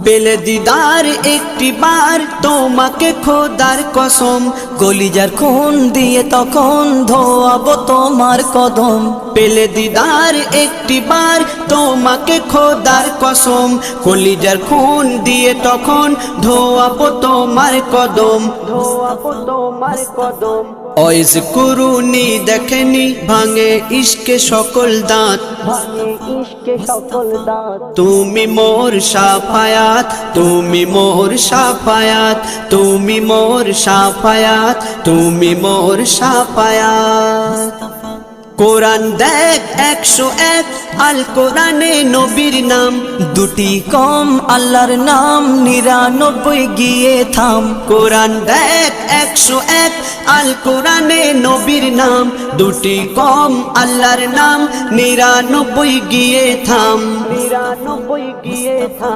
পেলে দিদার একটি বার তোমাকে খোদার কসম, কলিজার খুন দিয়ে তখন ধোয়াবো তোমার কদম। পেলে দিদার একটি বার তোমাকে খোদার কসম, কলিজার খুন দিয়ে তখন ধোয়াবো তোমার কদম, ধোয়াবো তোমার কদম। ওয়াইজ কুরুনি দেখেনি ভাঙে ইশকে সকল দাঁত, ভাঙে ইশকে সকল দাঁত। তুমি মোর শাফায়াত, তুমি মোর শাফায়াত, তুমি মোর শাফায়াত, তুমি মোর শাফায়াত। কোরআন দেখ 101 আল কোরআনে নবীর নাম, দুটি কম আল্লাহর নাম 99 গিয়ে থাম। কোরআন দেখ 101 আল কোরআনে নবীর নাম, দুটি কম আল্লাহর নাম 99 গিয়ে থাম, 99 গিয়ে থাম।